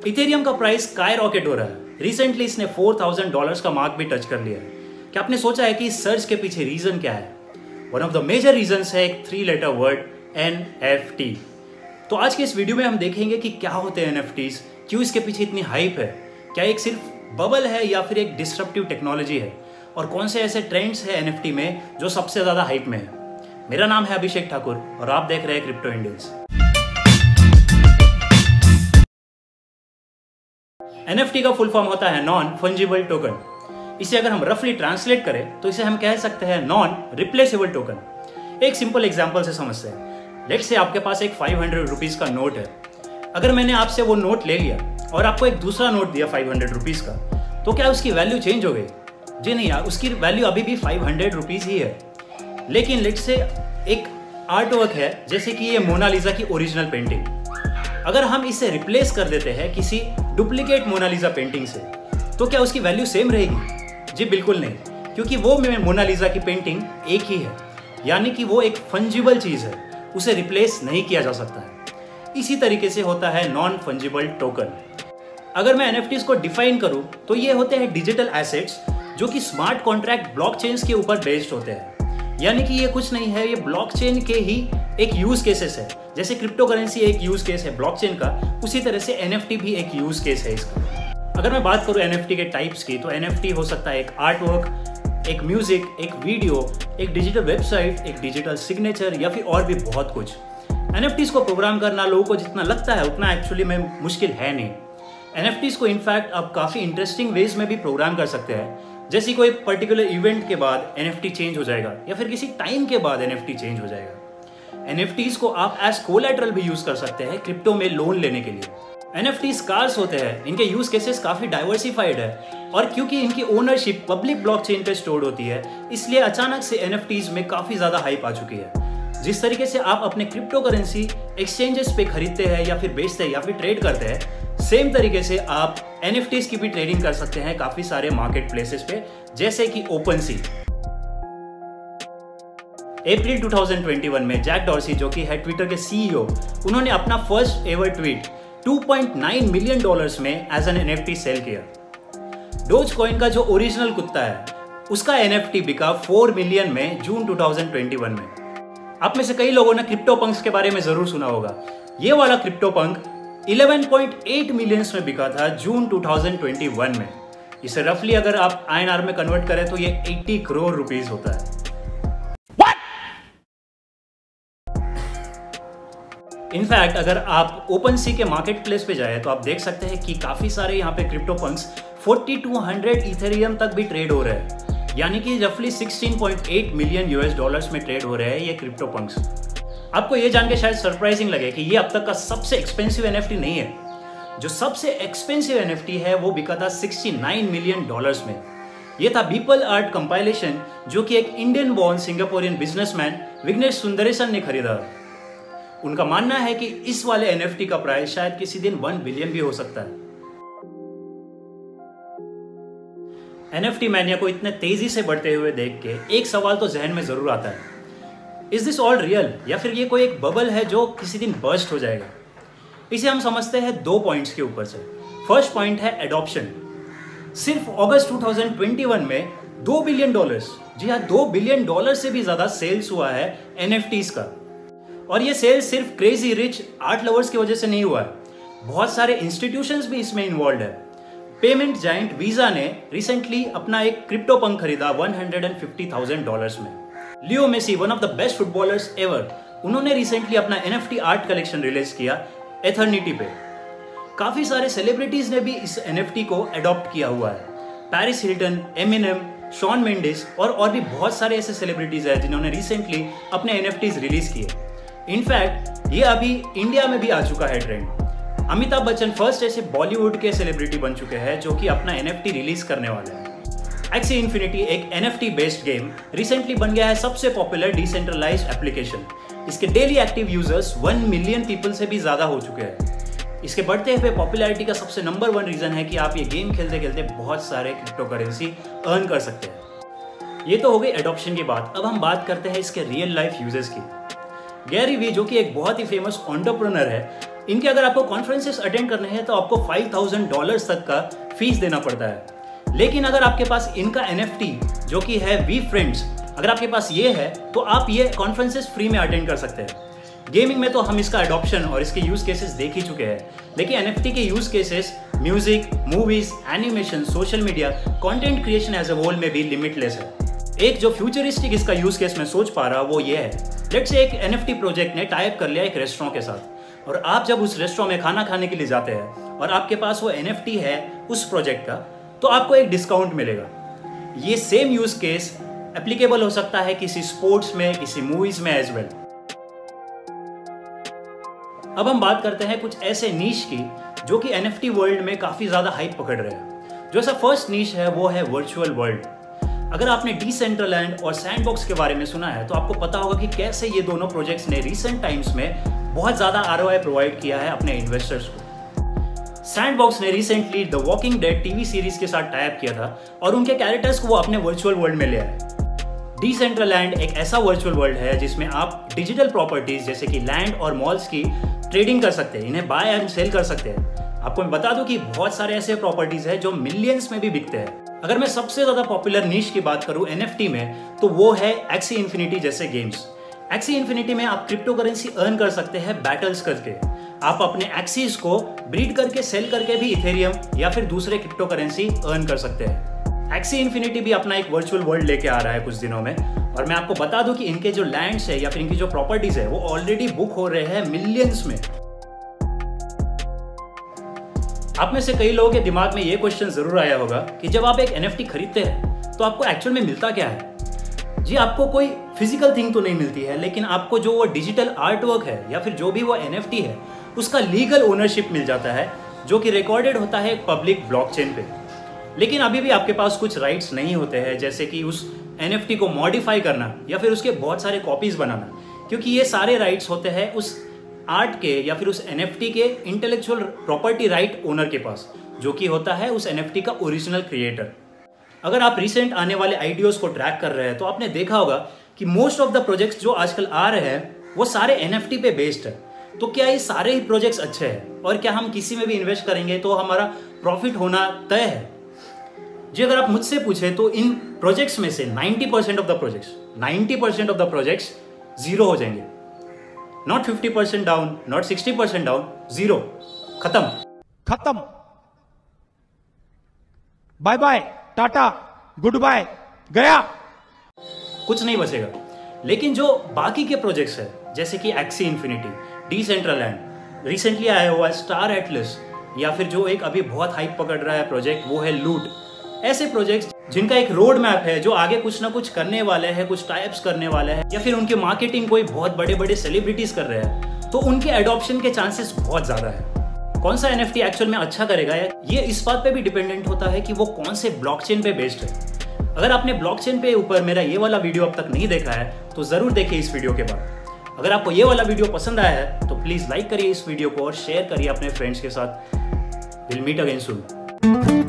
Ethereum का price sky rocket हो रहा है। रिसेंटली इसने $4,000 का मार्क भी टच कर लिया है। क्या आपने सोचा है कि इस सर्च के पीछे रीजन क्या है? One of the major reasons है एक 3 लेटर वर्ड NFT। तो आज के इस वीडियो में हम देखेंगे कि क्या होते हैं NFTs, क्यों इसके पीछे इतनी हाइप है, क्या एक सिर्फ बबल है या फिर एक डिस्ट्रप्टिव टेक्नोलॉजी है, और कौन से ऐसे ट्रेंड्स हैं NFT में जो सबसे ज्यादा हाइप में है। मेरा नाम है अभिषेक ठाकुर और आप देख रहे हैं क्रिप्टो इंडियंस। NFT का फुल फॉर्म होता है नॉन फंजिबल टोकन। इसे अगर हम रफली ट्रांसलेट करें तो इसे हम कह सकते हैं नॉन रिप्लेसेबल टोकन। एक सिंपल एग्जांपल से समझते हैं। लेट्स से आपके पास एक 500 रुपीज का नोट है। अगर मैंने आपसे वो नोट ले लिया और आपको एक दूसरा नोट दिया 500 रुपीज का, तो क्या उसकी वैल्यू चेंज हो गई? जी नहीं यार, उसकी वैल्यू अभी भी 500 रुपीज ही है। लेकिन लेट्स से एक आर्ट वर्क है, जैसे कि ये मोनालिसा की ओरिजिनल पेंटिंग। अगर हम इसे रिप्लेस कर देते हैं किसी डुप्लीकेट मोनालिसा पेंटिंग से, तो क्या उसकी वैल्यू सेम रहेगी? जी बिल्कुल नहीं, क्योंकि वो मोनालिसा की पेंटिंग एक ही है, यानी कि वो एक फंजिबल चीज है, उसे रिप्लेस नहीं किया जा सकता है। इसी तरीके से होता है नॉन फंजिबल टोकन। अगर मैं NFTs को डिफाइन करूं तो ये होते हैं डिजिटल एसेट्स जो कि स्मार्ट कॉन्ट्रैक्ट ब्लॉकचेन्स के ऊपर बेस्ड होते हैं। यानी कि ये कुछ नहीं है, ये ब्लॉकचेन के ही एक यूज केसेस है। जैसे क्रिप्टो करेंसी एक यूज केस है ब्लॉकचेन का, उसी तरह से NFT भी एक यूज केस है इसका। अगर मैं बात करूं NFT के टाइप्स की, तो NFT हो सकता है एक आर्ट वर्क, एक म्यूजिक, एक वीडियो, एक डिजिटल वेबसाइट, एक डिजिटल सिग्नेचर या फिर और भी बहुत कुछ। NFTs को प्रोग्राम करना लोगों को जितना लगता है उतना एक्चुअली में मुश्किल है नहीं। NFTs को इनफैक्ट आप काफी इंटरेस्टिंग वेज में भी प्रोग्राम कर सकते हैं। जैसे कोई पर्टिकुलर इवेंट के बाद NFT चेंज हो जाएगा या फिर किसी टाइम के बाद NFT चेंज हो जाएगा। NFTs को आप एज कोलैटरल भी यूज कर सकते हैं क्रिप्टो में लोन लेने के लिए। NFTs कार्स होते हैं, इनके यूज केसेस काफी डाइवर्सिफाइड है, और क्योंकि इनकी ओनरशिप पब्लिक ब्लॉकचेन पे स्टोर्ड होती है, इसलिए अचानक से NFTs में काफी ज्यादा हाइप आ चुकी है। जिस तरीके से आप अपने क्रिप्टो करेंसी एक्सचेंजेस पे खरीदते हैं या फिर बेचते हैं या फिर ट्रेड करते हैं, सेम तरीके से आप NFTs की भी ट्रेडिंग कर सकते हैं काफी सारे मार्केट प्लेसेस पे, जैसे कि OpenSea। अप्रैल 2021 में जैक डॉर्सी, जो कि है ट्विटर के CEO, उन्होंने अपना फर्स्ट एवर ट्वीट $2.9 मिलियन में एज एन NFT सेल किया। डोज कॉइन का जो ओरिजिनल कुत्ता है, उसका NFT बिका 4 मिलियन में जून 2021 में। आप में से कई लोगों ने क्रिप्टो पंक्स के बारे में जरूर सुना होगा। ये वाला क्रिप्टो पंक 11.8 मिलियंस में बिका था जून 2021 में। इसे रफली अगर आप INR में कन्वर्ट करें तो ये 80 करोड़ रुपीस होता है। इनफैक्ट अगर आप OpenSea के मार्केट प्लेस पे जाए तो आप देख सकते हैं कि काफी सारे यहाँ पे क्रिप्टो पंक्स 4200 इथेरियम तक भी ट्रेड हो रहे हैं, यानी कि रफली $16.8 मिलियन में ट्रेड हो रहे हैं ये क्रिप्टो पंक्स। आपको ये जान के शायद सरप्राइजिंग लगे कि ये अब तक का सबसे एक्सपेंसिव NFT नहीं है। जो सबसे एक्सपेंसिव NFT है वो बिका था $69 मिलियन में। ये था बीपल आर्ट कंपाइलेशन, जो कि एक Indian born Singaporean businessman Vignesh Sundaresan ने खरीदा। उनका मानना है कि इस वाले NFT का प्राइस शायद किसी दिन 1 बिलियन भी हो सकता है। NFT मैनिया को इतने तेजी से बढ़ते हुए देख के एक सवाल तो जहन में जरूर आता है, इज दिस ऑल रियल, या फिर ये कोई एक बबल है जो किसी दिन बर्स्ट हो जाएगा? इसे हम समझते हैं 2 पॉइंट्स के ऊपर से। फर्स्ट पॉइंट है एडॉप्शन। सिर्फ अगस्त 2021 में $2 बिलियन, जी हाँ, $2 बिलियन से भी ज्यादा सेल्स हुआ है NFTs का। और ये सेल्स सिर्फ क्रेजी रिच आर्ट लवर्स की वजह से नहीं हुआ है, बहुत सारे इंस्टीट्यूशंस भी इसमें इन्वॉल्व है। पेमेंट जायंट वीजा ने रिसेंटली अपना एक क्रिप्टो पंक खरीदा $150,000 में। Leo Messi, one of the best footballers ever, उन्होंने रिसेंटली अपना NFT आर्ट कलेक्शन रिलीज किया एथर्निटी पे। काफी सारे सेलिब्रिटीज ने भी इस NFT को अडॉप्ट किया हुआ है। Paris Hilton, Eminem, Shawn Mendes और भी बहुत सारे ऐसे सेलिब्रिटीज हैं जिन्होंने रिसेंटली अपने NFTs रिलीज किए। इनफैक्ट ये अभी इंडिया में भी आ चुका है ट्रेंड। अमिताभ बच्चन फर्स्ट ऐसे बॉलीवुड के सेलिब्रिटी बन चुके हैं जो कि अपना NFT रिलीज करने वाले हैं। एक्सी इन्फिनिटी एक NFT बेस्ड गेम रिसेंटली बन गया है सबसे पॉपुलर डिसेंट्रलाइज्ड एप्लीकेशन। इसके daily active users 1 million people से भी ज्यादा हो चुके हैं। इसके बढ़ते हुए पॉपुलैरिटी का सबसे नंबर 1 रीजन है कि आप ये गेम खेलते खेलते बहुत सारे क्रिप्टो करेंसी अर्न कर सकते हैं। ये तो हो गई एडॉप्शन की बात। अब हम बात करते हैं इसके रियल लाइफ यूजेस की। गैरी वी, जो कि एक बहुत ही फेमस एंटरप्रेन्योर है, इनके अगर आपको कॉन्फ्रेंसेस अटेंड करने हैं तो आपको $5,000 तक का फीस देना पड़ता है। लेकिन अगर आपके पास इनका NFT जो कि है वी फ्रेंड्स, अगर आपके पास ये है तो आप ये कॉन्फ्रेंसेस फ्री में अटेंड कर सकते हैं। गेमिंग में तो हम इसका अडॉप्शन और इसके यूज केसेस देख ही चुके हैं, लेकिन NFT के use cases music, movies, animation, social media, content creation as a whole में भी लिमिटलेस है। एक जो फ्यूचरिस्टिक इसका यूज केस मैं सोच पा रहा वो ये है, लेट्स से एक NFT प्रोजेक्ट ने टाई अप कर लिया एक रेस्टोरेंट के साथ, और आप जब उस रेस्टोरेंट में खाना खाने के लिए जाते हैं और आपके पास वो NFT है उस प्रोजेक्ट का, तो आपको एक डिस्काउंट मिलेगा। ये सेम यूज केस एप्लीकेबल हो सकता है किसी स्पोर्ट्स में, किसी मूवीज में एज वेल। अब हम बात करते हैं कुछ ऐसे नीश की जो कि NFT वर्ल्ड में काफी ज्यादा हाइप पकड़ रहे हैं। जो ऐसा फर्स्ट नीश है वो है वर्चुअल वर्ल्ड। अगर आपने डिसेंट्रलैंड और सैंडबॉक्स के बारे में सुना है तो आपको पता होगा कि कैसे ये दोनों प्रोजेक्ट्स ने रिसेंट टाइम्स में बहुत ज्यादा ROI प्रोवाइड किया है अपने इन्वेस्टर्स को। सैंडबॉक्स ने recently the walking dead TV series के साथ टाई अप किया था और उनके कैरेक्टर्स को वो अपने वर्चुअल वर्ल्ड में ले आए। डिसेंट्रलैंड एक ऐसा वर्चुअल वर्ल्ड है जिसमें आप डिजिटल प्रॉपर्टीज जैसे कि लैंड और मॉल्स की ट्रेडिंग कर सकते हैं, इन्हें बाय एंड सेल कर सकते हैं। आपको मैं बता दूं कि बहुत सारे ऐसे प्रॉपर्टीज हैं जो मिलियंस में भी बिकते हैं। अगर मैं सबसे ज्यादा पॉपुलर नीश की बात करूं NFT में तो वो है एक्सी इन्फिनिटी जैसे गेम्स। एक्सी इन्फिनिटी में आप क्रिप्टो करेंसी अर्न कर सकते हैं बैटल्स करके। आप अपने एक्सीज को ब्रीड करके सेल करके भी इथेरियम या फिर दूसरे क्रिप्टो करेंसी अर्न कर सकते हैं। एक्सी इन्फिनिटी भी अपना एक वर्चुअल वर्ल्ड लेके आ रहा है कुछ दिनों में, और मैं आपको बता दूं कि इनके जो लैंड्स है या फिर इनकी जो प्रॉपर्टीज है वो ऑलरेडी बुक हो रहे हैं मिलियंस में। आप में से कई लोगों के दिमाग में ये क्वेश्चन जरूर आया होगा कि जब आप एक NFT खरीदते हैं तो आपको एक्चुअल में मिलता क्या है? जी, आपको कोई फिजिकल थिंग तो नहीं मिलती है, लेकिन आपको जो वो डिजिटल आर्ट वर्क है या फिर जो भी वो NFT है उसका लीगल ओनरशिप मिल जाता है, जो कि रिकॉर्डेड होता है पब्लिक ब्लॉकचेन पे। लेकिन अभी भी आपके पास कुछ राइट्स नहीं होते हैं, जैसे कि उस NFT को मॉडिफाई करना या फिर उसके बहुत सारे कॉपीज बनाना, क्योंकि ये सारे राइट्स होते हैं उस आर्ट के या फिर उस NFT के इंटेलेक्चुअल प्रॉपर्टी राइट ओनर के पास, जो कि होता है उस NFT का ओरिजिनल क्रिएटर। अगर आप रिसेंट आने वाले आइडियाज को ट्रैक कर रहे हैं तो आपने देखा होगा कि मोस्ट ऑफ द प्रोजेक्ट्स जो आजकल आ रहे हैं वो सारे NFT पे बेस्ड है। तो क्या ये सारे ही प्रोजेक्ट्स अच्छे हैं और क्या हम किसी में भी इन्वेस्ट करेंगे तो हमारा प्रॉफिट होना तय है? जी, अगर आप मुझसे पूछे तो इन प्रोजेक्ट्स में से 90% ऑफ द प्रोजेक्ट्स जीरो हो जाएंगे। Not 50% down, not 60% down, zero, खत्म। Bye bye, tata, good bye, गया, कुछ नहीं बचेगा। लेकिन जो बाकी के प्रोजेक्ट्स है जैसे कि एक्सी इन्फिनिटी, डिसेंट्रलैंड, रिसेंटली आया हुआ स्टार एटलस, या फिर जो एक अभी बहुत हाइप पकड़ रहा है प्रोजेक्ट वो है लूट, ऐसे प्रोजेक्ट्स जिनका एक रोड मैप है, जो आगे कुछ ना कुछ करने वाले हैं, कुछ टाइप्स करने वाले हैं, या फिर उनकी मार्केटिंग कोई बहुत बड़े बड़े सेलिब्रिटीज कर रहे हैं, तो उनके एडॉप्शन के चांसेस बहुत ज्यादा है। कौन सा NFT एक्चुअल में अच्छा करेगा ये इस बात पे भी डिपेंडेंट होता है कि वो कौन से ब्लॉकचेन पे बेस्ड है। अगर आपने ब्लॉकचेन पे ऊपर मेरा ये वाला वीडियो अब तक नहीं देखा है तो जरूर देखिए इस वीडियो के बाद। अगर आपको ये वाला वीडियो पसंद आया है तो प्लीज लाइक करिए इस वीडियो को और शेयर करिए अपने फ्रेंड्स के साथ। Will meet again soon.